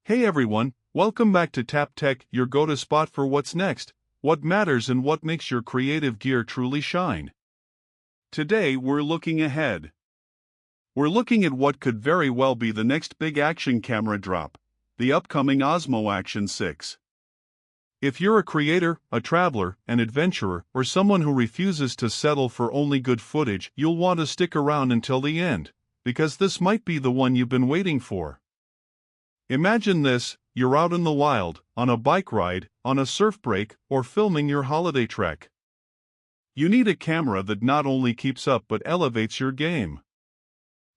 Hey everyone, welcome back to Tap Tech, your go-to spot for what's next, what matters and what makes your creative gear truly shine. Today we're looking ahead. We're looking at what could very well be the next big action camera drop, the upcoming Osmo Action 6. If you're a creator, a traveler, an adventurer, or someone who refuses to settle for only good footage, you'll want to stick around until the end, because this might be the one you've been waiting for. Imagine this: you're out in the wild, on a bike ride, on a surf break, or filming your holiday trek. You need a camera that not only keeps up but elevates your game.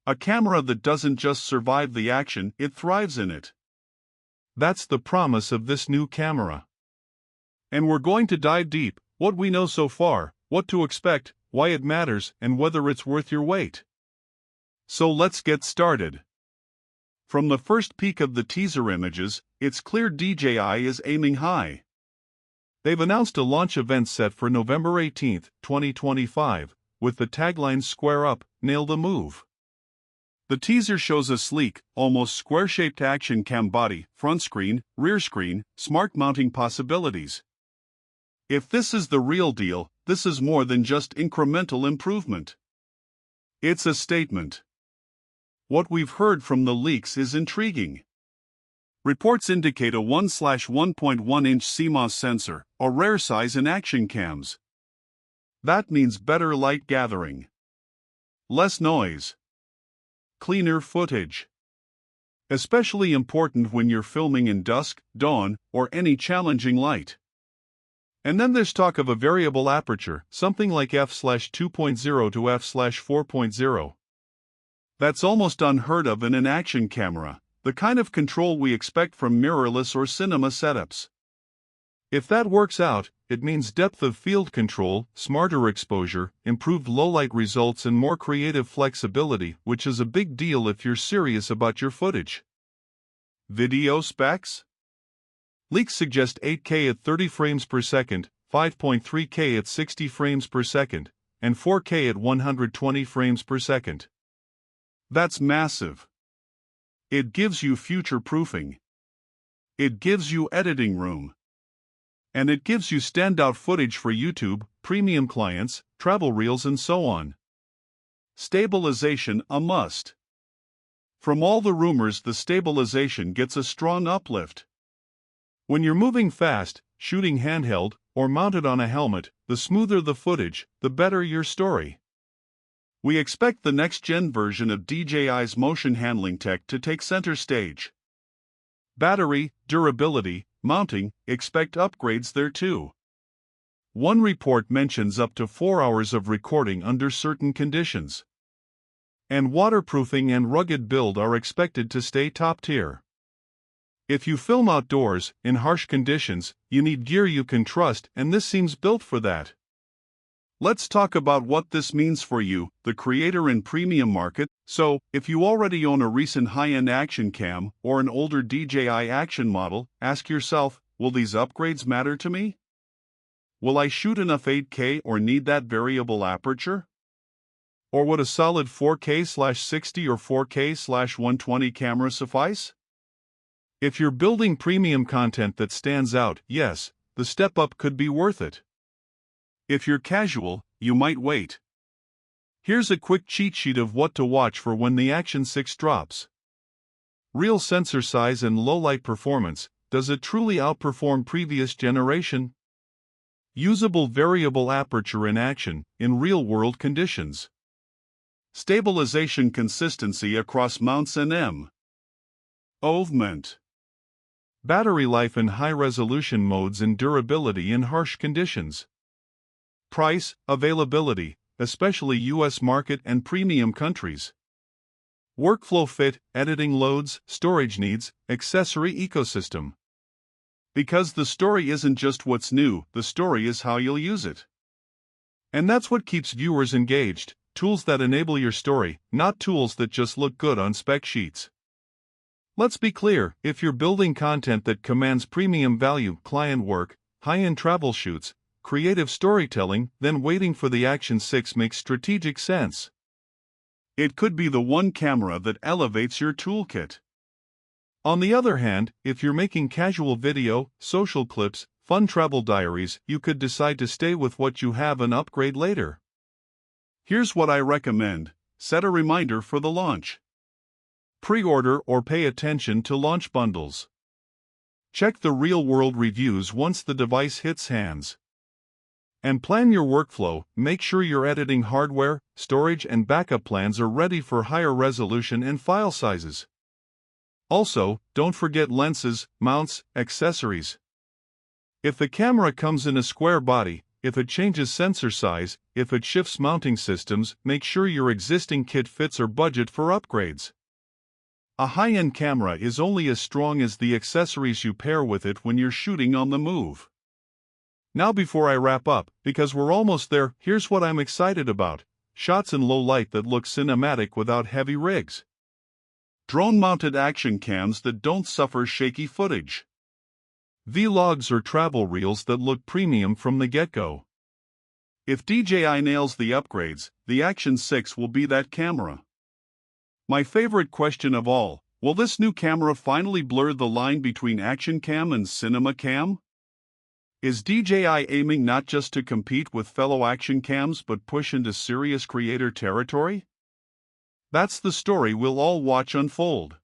A camera that doesn't just survive the action, it thrives in it. That's the promise of this new camera. And we're going to dive deep: what we know so far, what to expect, why it matters, and whether it's worth your wait. So let's get started. From the first peek of the teaser images, it's clear DJI is aiming high. They've announced a launch event set for November 18, 2025, with the tagline "Square Up, Nail the Move." The teaser shows a sleek, almost square-shaped action cam body, front screen, rear screen, smart mounting possibilities. If this is the real deal, this is more than just incremental improvement. It's a statement. What we've heard from the leaks is intriguing. Reports indicate a 1/1.1-inch CMOS sensor, a rare size in action cams. That means better light gathering, less noise, cleaner footage. Especially important when you're filming in dusk, dawn, or any challenging light. And then there's talk of a variable aperture, something like f/2.0 to f/4.0. That's almost unheard of in an action camera, the kind of control we expect from mirrorless or cinema setups. If that works out, it means depth of field control, smarter exposure, improved low-light results, and more creative flexibility, which is a big deal if you're serious about your footage. Video specs? Leaks suggest 8K at 30 frames per second, 5.3K at 60 frames per second, and 4K at 120 frames per second. That's massive. It gives you future-proofing. It gives you editing room. And it gives you standout footage for YouTube, premium clients, travel reels, and so on. Stabilization a must. From all the rumors, the stabilization gets a strong uplift. When you're moving fast, shooting handheld, or mounted on a helmet, the smoother the footage, the better your story. We expect the next-gen version of DJI's motion handling tech to take center stage. Battery, durability, mounting, expect upgrades there too. One report mentions up to 4 hours of recording under certain conditions. And waterproofing and rugged build are expected to stay top tier. If you film outdoors, in harsh conditions, you need gear you can trust, and this seems built for that. Let's talk about what this means for you, the creator and premium market. So, if you already own a recent high-end action cam or an older DJI Action model, ask yourself, will these upgrades matter to me? Will I shoot enough 8K or need that variable aperture? Or would a solid 4K/60 or 4K/120 camera suffice? If you're building premium content that stands out, yes, the step up could be worth it. If you're casual, you might wait. Here's a quick cheat sheet of what to watch for when the Action 6 drops. Real sensor size and low-light performance. Does it truly outperform previous generation? Usable variable aperture in action, in real-world conditions. Stabilization consistency across mounts and movement. Battery life in high-resolution modes and durability in harsh conditions. Price, availability, especially US market and premium countries. Workflow fit, editing loads, storage needs, accessory ecosystem. Because the story isn't just what's new, the story is how you'll use it. And that's what keeps viewers engaged: tools that enable your story, not tools that just look good on spec sheets. Let's be clear: if you're building content that commands premium value, client work, high-end travel shoots, creative storytelling, then waiting for the Action 6 makes strategic sense. It could be the one camera that elevates your toolkit. On the other hand, if you're making casual video, social clips, fun travel diaries, you could decide to stay with what you have and upgrade later. Here's what I recommend. Set a reminder for the launch. Pre-order or pay attention to launch bundles. Check the real-world reviews once the device hits hands. And plan your workflow. Make sure your editing hardware, storage and backup plans are ready for higher resolution and file sizes. Also, don't forget lenses, mounts, accessories. If the camera comes in a square body, if it changes sensor size, if it shifts mounting systems, make sure your existing kit fits or budget for upgrades. A high-end camera is only as strong as the accessories you pair with it when you're shooting on the move. Now before I wrap up, because we're almost there, here's what I'm excited about. Shots in low light that look cinematic without heavy rigs. Drone-mounted action cams that don't suffer shaky footage. Vlogs or travel reels that look premium from the get-go. If DJI nails the upgrades, the Action 6 will be that camera. My favorite question of all, will this new camera finally blur the line between action cam and cinema cam? Is DJI aiming not just to compete with fellow action cams but push into serious creator territory? That's the story we'll all watch unfold.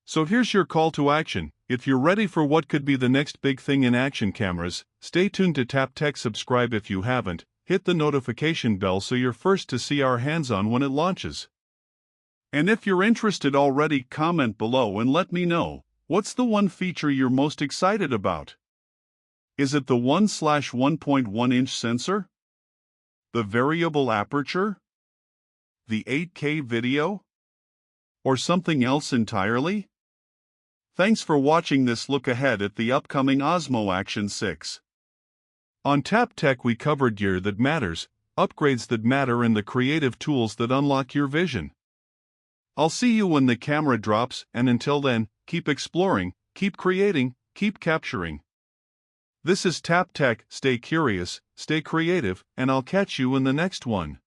So here's your call to action. If you're ready for what could be the next big thing in action cameras, stay tuned to Tap Tech. Subscribe if you haven't, hit the notification bell so you're first to see our hands-on when it launches. And if you're interested already, comment below and let me know, what's the one feature you're most excited about? Is it the 1/1.1-inch sensor? The variable aperture? The 8K video? Or something else entirely? Thanks for watching this look ahead at the upcoming Osmo Action 6. On Tap Tech we cover gear that matters, upgrades that matter and the creative tools that unlock your vision. I'll see you when the camera drops, and until then, keep exploring, keep creating, keep capturing. This is Tap Tech. Stay curious, stay creative, and I'll catch you in the next one.